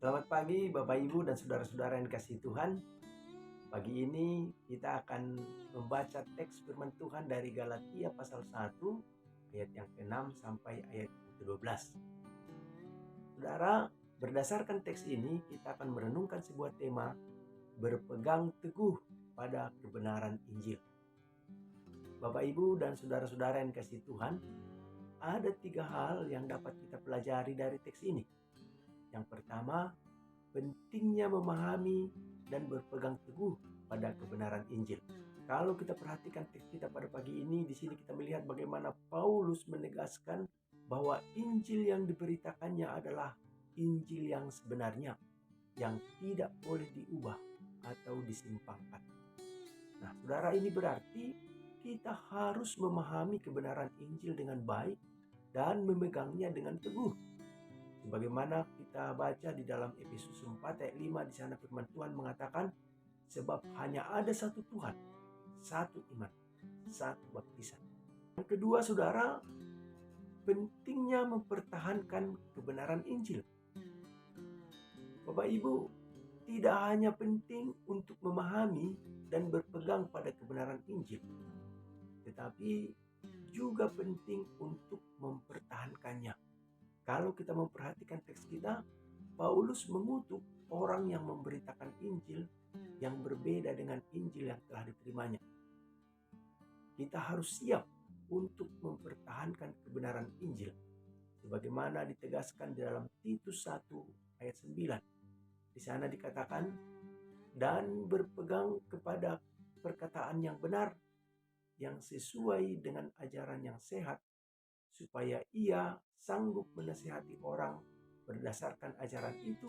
Selamat pagi Bapak Ibu dan saudara-saudara yang dikasihi Tuhan. Pagi ini kita akan membaca teks firman Tuhan dari Galatia pasal 1 ayat yang ke-6 sampai ayat yang ke-12. Saudara, berdasarkan teks ini kita akan merenungkan sebuah tema berpegang teguh pada kebenaran Injil. Bapak Ibu dan saudara-saudara yang dikasihi Tuhan, ada 3 hal yang dapat kita pelajari dari teks ini. Yang pertama, pentingnya memahami dan berpegang teguh pada kebenaran Injil. Kalau kita perhatikan teks kita pada pagi ini, di sini kita melihat bagaimana Paulus menegaskan bahwa Injil yang diberitakannya adalah Injil yang sebenarnya, yang tidak boleh diubah atau disimpangkan. Nah, saudara, ini berarti kita harus memahami kebenaran Injil dengan baik dan memegangnya dengan teguh. Sebagaimana kita baca di dalam Efesus 4 ayat 5, di sana firman Tuhan mengatakan, sebab hanya ada satu Tuhan, satu iman, satu baptisan. Yang kedua, saudara, pentingnya mempertahankan kebenaran Injil. Bapak Ibu, tidak hanya penting untuk memahami dan berpegang pada kebenaran Injil, tetapi juga penting untuk mempertahankannya. Kalau kita memperhatikan teks kita, Paulus mengutuk orang yang memberitakan Injil yang berbeda dengan Injil yang telah diterimanya. Kita harus siap untuk mempertahankan kebenaran Injil, sebagaimana ditegaskan di dalam Titus 1 ayat 9. Di sana dikatakan, dan berpegang kepada perkataan yang benar, yang sesuai dengan ajaran yang sehat, supaya ia sanggup menasihati orang berdasarkan ajaran itu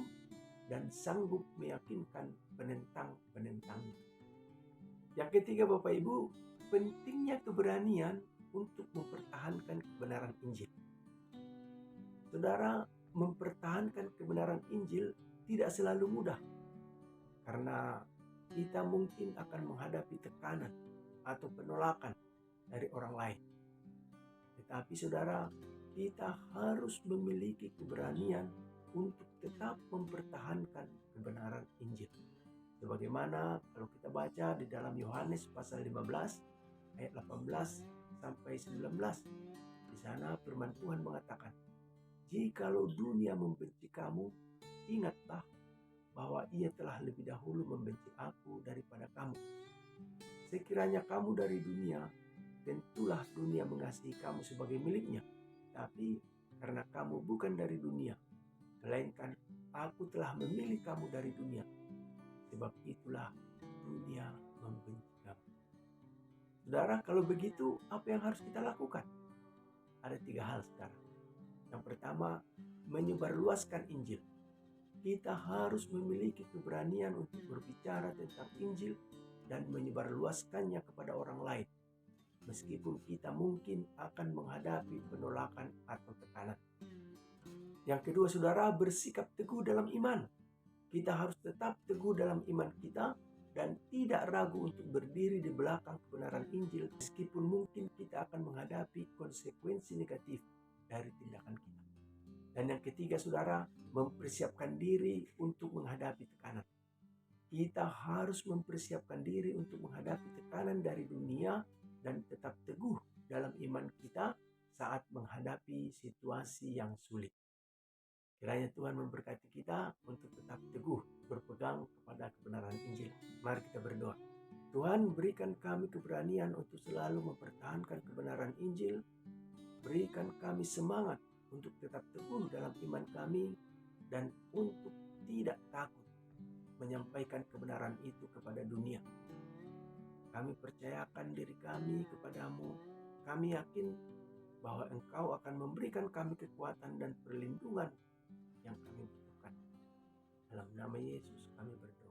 dan sanggup meyakinkan penentang-penentangnya. Yang ketiga, Bapak Ibu, pentingnya keberanian untuk mempertahankan kebenaran Injil. Saudara, mempertahankan kebenaran Injil tidak selalu mudah, karena kita mungkin akan menghadapi tekanan atau penolakan dari orang lain. Tetapi saudara, kita harus memiliki keberanian untuk tetap mempertahankan kebenaran Injil. Sebagaimana kalau kita baca di dalam Yohanes pasal 15 ayat 18 sampai 19. Di sana firman Tuhan mengatakan, jikalau dunia membenci kamu, ingatlah bahwa ia telah lebih dahulu membenci aku daripada kamu. Sekiranya kamu dari dunia, tentulah dunia mengasihi kamu sebagai miliknya. Tapi karena kamu bukan dari dunia, melainkan aku telah memilih kamu dari dunia, sebab itulah dunia membenci kamu. Saudara, kalau begitu apa yang harus kita lakukan? Ada 3 hal sekarang. Yang pertama, menyebarluaskan Injil. Kita harus memiliki keberanian untuk berbicara tentang Injil dan menyebarluaskannya kepada orang lain, meskipun kita mungkin akan menghadapi penolakan atau tekanan. Yang kedua, saudara, bersikap teguh dalam iman. Kita harus tetap teguh dalam iman kita dan tidak ragu untuk berdiri di belakang kebenaran Injil, meskipun mungkin kita akan menghadapi konsekuensi negatif dari tindakan kita. Dan yang ketiga, saudara, mempersiapkan diri untuk menghadapi tekanan. Kita harus mempersiapkan diri untuk menghadapi tekanan dari dunia dan tetap teguh dalam iman kita saat menghadapi situasi yang sulit. Kiranya Tuhan memberkati kita untuk tetap teguh berpegang kepada kebenaran Injil. Mari kita berdoa. Tuhan, berikan kami keberanian untuk selalu mempertahankan kebenaran Injil. Berikan kami semangat untuk tetap teguh dalam iman kami dan untuk tidak takut menyampaikan kebenaran itu kepada dunia. Kami percayakan diri kami kepadamu. Kami yakin bahwa Engkau akan memberikan kami kekuatan dan perlindungan yang kami butuhkan. Dalam nama Yesus kami berdoa.